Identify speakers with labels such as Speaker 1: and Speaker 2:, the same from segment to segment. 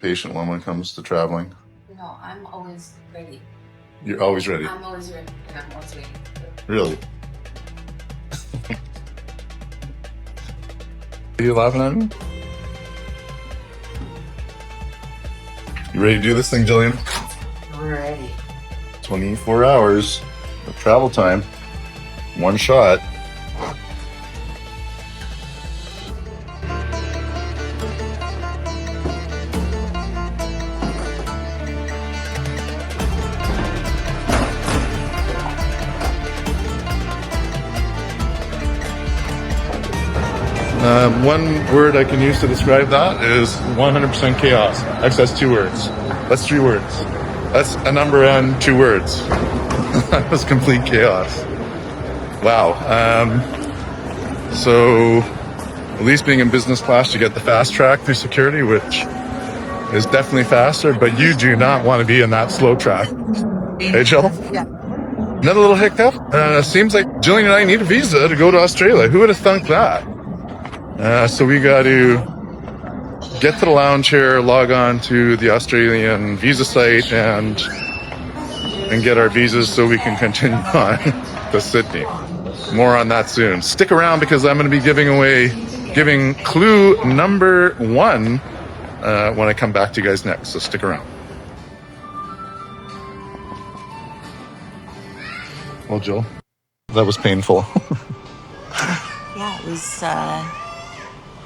Speaker 1: patient one when it comes to traveling?
Speaker 2: No, I'm always ready.
Speaker 1: You're always ready?
Speaker 2: I'm always ready, and I'm always waiting.
Speaker 1: Really? Are you laughing at me? You ready to do this thing, Jillian?
Speaker 2: Ready.
Speaker 1: 24 hours of travel time. One shot. One word I can use to describe that is 100% chaos. X has 2 words. That's 3 words. That's a number and 2 words. That was complete chaos. Wow. So at least being in business class, you get the fast track through security, which is definitely faster, but you do not want to be in that slow track. Hey, Jill?
Speaker 2: Yeah.
Speaker 1: Another little hiccup. Seems like Jillian and I need a visa to go to Australia. Who would have thunk that? So we got to get to the lounge here, log on to the Australian visa site, and get our visas so we can continue on to Sydney. More on that soon. Stick around because I'm going to be giving clue number 1 when I come back to you guys next. So stick around. Well, Jill, that was painful.
Speaker 2: Yeah, it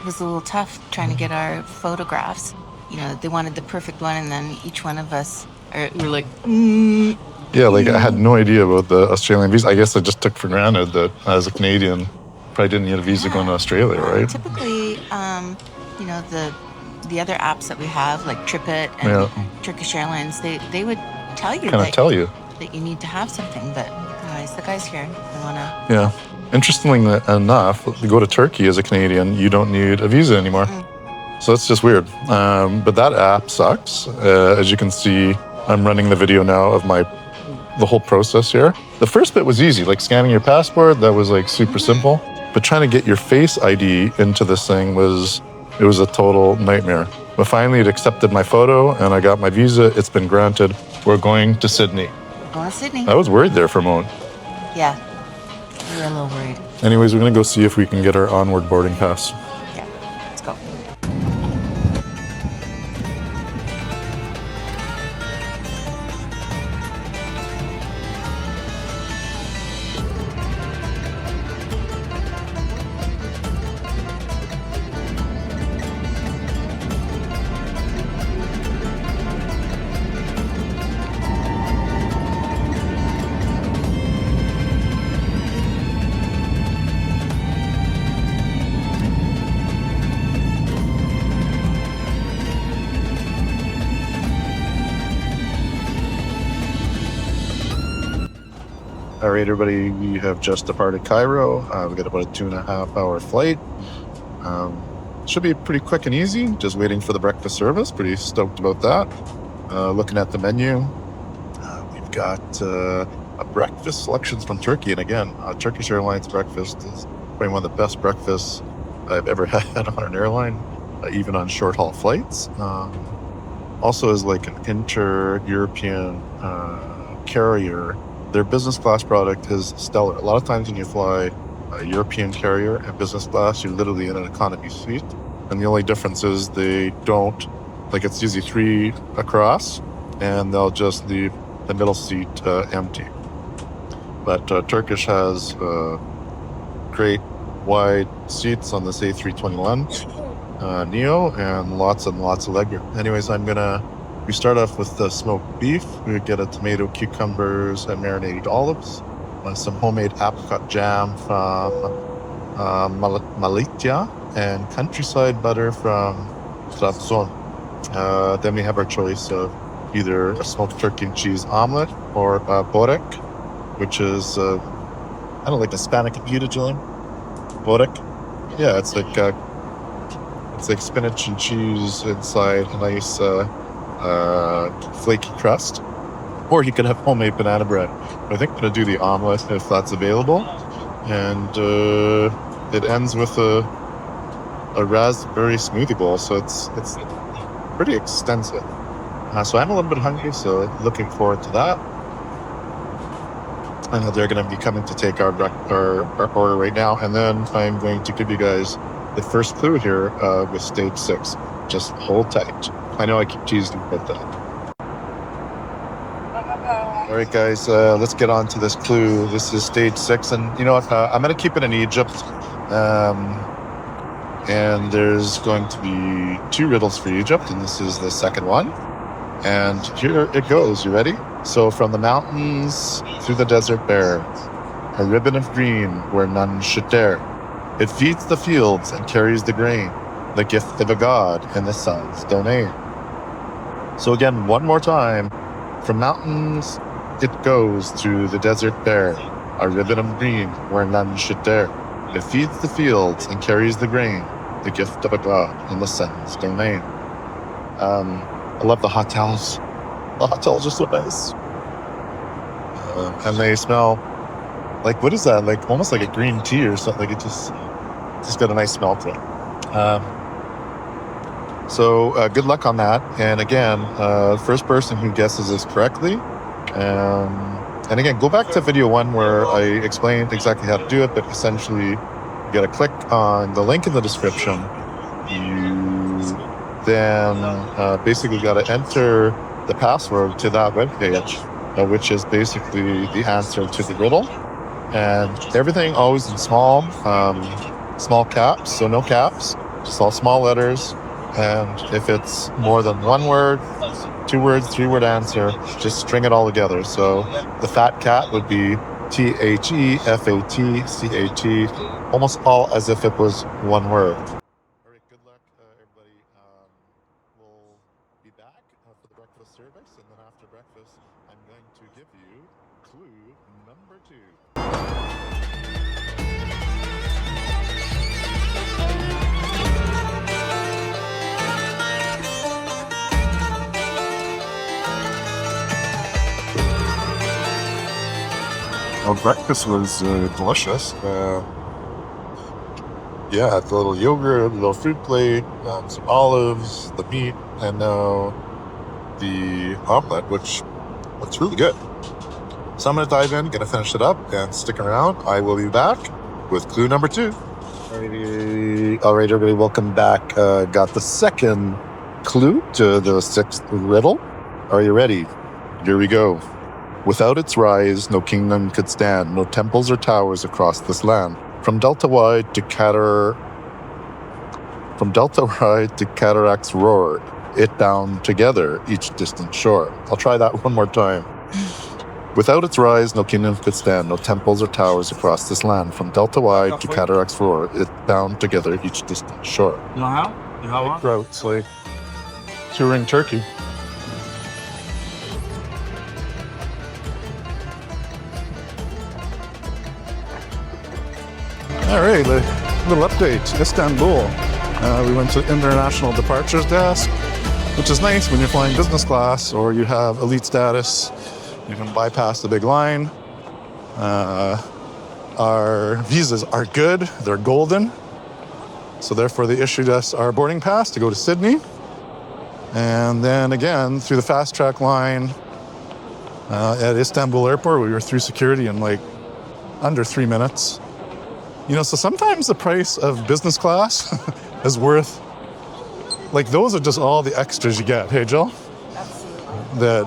Speaker 2: was a little tough trying to get our photographs. You know, they wanted the perfect one, and then each one of us were like,
Speaker 1: Yeah, like I had no idea about the Australian visa. I guess I just took for granted that as a Canadian, probably didn't need a visa going to Australia, right?
Speaker 2: Typically, you know, the other apps that we have, like TripIt and Turkish Airlines, they would tell you that you need to have something. But anyways, the guys here, they wanna.
Speaker 1: Yeah. Interestingly enough, to go to Turkey as a Canadian, you don't need a visa anymore. So that's just weird. But that app sucks. As you can see, I'm running the video now of the whole process here. The first bit was easy, like scanning your passport. That was like super simple. But trying to get your Face ID into this thing was a total nightmare. But finally, it accepted my photo, and I got my visa. It's been granted. We're going to Sydney.
Speaker 2: Going to Sydney.
Speaker 1: I was worried there for a moment.
Speaker 2: Yeah, we were a little worried.
Speaker 1: Anyways, we're gonna go see if we can get our onward boarding pass.
Speaker 2: Yeah, let's go.
Speaker 1: All right, everybody, we have just departed Cairo. We got about a 2.5-hour flight. Should be pretty quick and easy. Just waiting for the breakfast service. Pretty stoked about that. Looking at the menu, we've got breakfast selections from Turkey. And again, Turkish Airlines breakfast is probably one of the best breakfasts I've ever had on an airline, even on short-haul flights. Also is like an inter-European carrier. Their business class product is stellar. A lot of times when you fly a European carrier and business class, you're literally in an economy suite. And the only difference is they don't, like it's usually 3 across, and they'll just leave the middle seat empty. But Turkish has great wide seats on this A321 Neo and lots of legroom. Anyways, we start off with the smoked beef. We would get a tomato, cucumbers, and marinated olives. Some homemade apricot jam from Malatya, and countryside butter from Trabzon. Then we have our choice of either a smoked turkey and cheese omelet or borek, which is, I don't know, like Hispanic computer, Julian? Borek? Yeah, it's like spinach and cheese inside a nice flaky crust. Or you could have homemade banana bread. I think I'm going to do the omelet if that's available. And it ends with a raspberry smoothie bowl. So it's pretty extensive. So I'm a little bit hungry, so looking forward to that. I know they're going to be coming to take our order right now, and then I'm going to give you guys the first clue here with stage 6. Just hold tight. I know I keep teasing about that. All right, guys, let's get on to this clue. This is stage 6, and you know what? I'm going to keep it in Egypt. And there's going to be 2 riddles for Egypt, and this is the second one. And here it goes. You ready? So from the mountains through the desert bare, a ribbon of green where none should dare. It feeds the fields and carries the grain, the gift of a god and the sun's domain. So again, one more time. From mountains it goes through the desert bare, a ribbon of green where none should dare. It feeds the fields and carries the grain, the gift of a god in the sun's domain. I love the hotels. The hotels are so nice. And they smell like, what is that? Like almost like a green tea or something. Like it just got a nice smell to it. So good luck on that. And again, first person who guesses this correctly. And again, go back to video 1 where I explained exactly how to do it, but essentially you got to click on the link in the description. You then basically got to enter the password to that webpage, which is basically the answer to the riddle. And everything always in small caps, so no caps, just all small letters. And if it's more than 1 word, 2 words, 3-word answer, just string it all together. So the fat cat would be THEFATCAT, almost all as if it was 1 word. All right, good luck, everybody. We'll be back for the breakfast service, and then after breakfast, I'm going to give you clue number 2. Well, breakfast was delicious. Yeah, the little yogurt, the little fruit plate, some olives, the meat, and now the omelet, which looks really good. So I'm going to dive in, going to finish it up, and stick around. I will be back with clue number 2. All right, everybody, welcome back. Got the second clue to the 6th riddle. Are you ready? Here we go. Without its rise, no kingdom could stand, no temples or towers across this land. From Delta wide to cataracts roar, it bound together each distant shore. I'll try that one more time. Without its rise, no kingdom could stand, no temples or towers across this land. From Delta wide to cataracts roar, it bound together each distant shore.
Speaker 3: You know how? You know how?
Speaker 1: Routes, like touring Turkey. All right, a little update. Istanbul. We went to international departures desk, which is nice when you're flying business class or you have elite status. You can bypass the big line. Our visas are good. They're golden. So therefore they issued us our boarding pass to go to Sydney. And then again, through the fast track line at Istanbul airport, we were through security in like under 3 minutes. You know, so sometimes the price of business class is worth, like those are just all the extras you get. Hey, Jill?
Speaker 2: Absolutely.
Speaker 1: That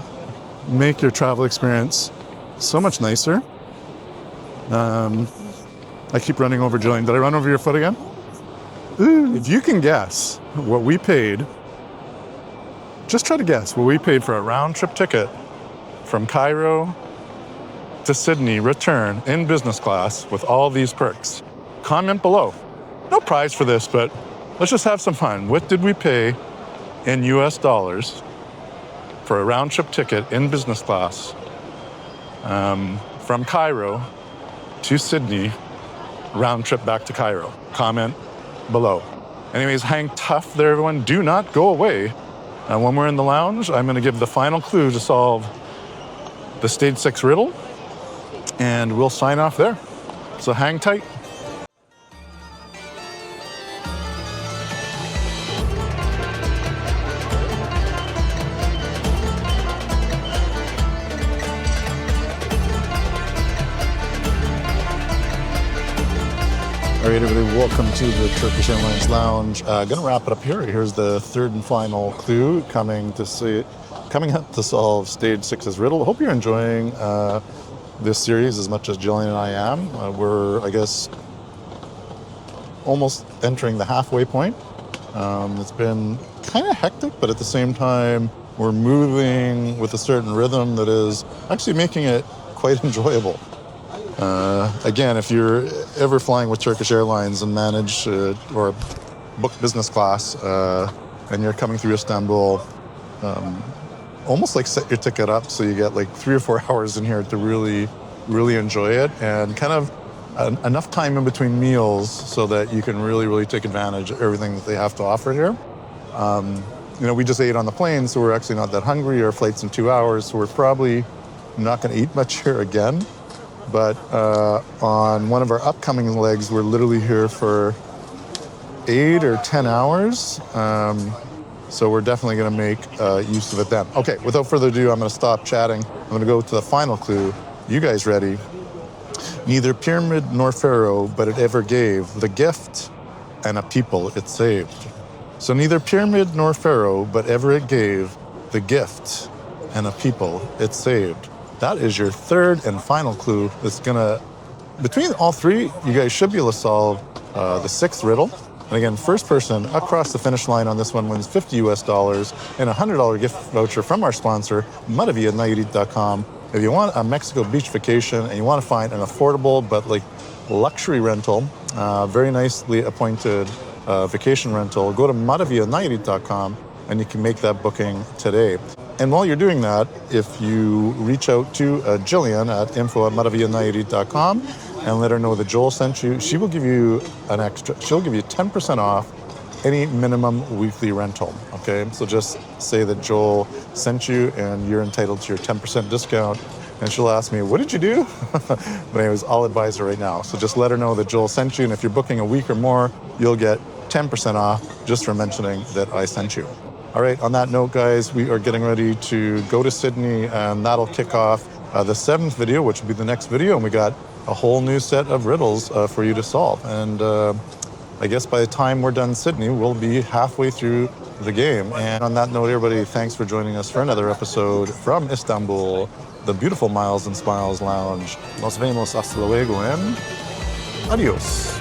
Speaker 1: make your travel experience so much nicer. I keep running over Jillian. Did I run over your foot again? Ooh. If you can guess what we paid, just try to guess what we paid for a round trip ticket from Cairo to Sydney, return in business class with all these perks. Comment below. No prize for this, but let's just have some fun. What did we pay in US dollars for a round trip ticket in business class from Cairo to Sydney, round trip back to Cairo? Comment below. Anyways, hang tough there, everyone. Do not go away. When we're in the lounge, I'm going to give the final clue to solve the stage 6 riddle, and we'll sign off there. So hang tight. All right, everybody, welcome to the Turkish Airlines Lounge. Gonna wrap it up here. Here's the third and final clue coming up to solve stage 6's riddle. Hope you're enjoying this series as much as Jillian and I am. We're, I guess, almost entering the halfway point. It's been kind of hectic, but at the same time, we're moving with a certain rhythm that is actually making it quite enjoyable. Again, if you're ever flying with Turkish Airlines and manage or book business class and you're coming through Istanbul, almost like set your ticket up so you get like 3 or 4 hours in here to really enjoy it, and kind of enough time in between meals so that you can really take advantage of everything that they have to offer here. We just ate on the plane, so we're actually not that hungry. Our flight's in 2 hours, so we're probably not going to eat much here again. But on one of our upcoming legs, we're literally here for 8 or 10 hours. So we're definitely going to make use of it then. Okay, without further ado, I'm going to stop chatting. I'm going to go to the final clue. You guys ready? Neither pyramid nor pharaoh, but it ever gave the gift, and a people it saved. So neither pyramid nor pharaoh, but ever it gave the gift, and a people it saved. That is your third and final clue. That's gonna, between all three, you guys should be able to solve the 6th riddle. And again, first person across the finish line on this one wins $50 US and a $100 gift voucher from our sponsor, Retiree.com. If you want a Mexico beach vacation and you want to find an affordable but like luxury rental, very nicely appointed vacation rental, go to Retiree.com and you can make that booking today. And while you're doing that, if you reach out to Jillian at info@maravillanayrit.com and let her know that Joel sent you, she will give you she'll give you 10% off any minimum weekly rental, okay? So just say that Joel sent you and you're entitled to your 10% discount. And she'll ask me, what did you do? But anyways, I'll advise her right now. So just let her know that Joel sent you, and if you're booking a week or more, you'll get 10% off just for mentioning that I sent you. All right, on that note, guys, we are getting ready to go to Sydney, and that'll kick off the 7th video, which will be the next video. And we got a whole new set of riddles for you to solve. And I guess by the time we're done Sydney, we'll be halfway through the game. And on that note, everybody, thanks for joining us for another episode from Istanbul, the beautiful Miles and Smiles Lounge. Nos vemos hasta luego and adios.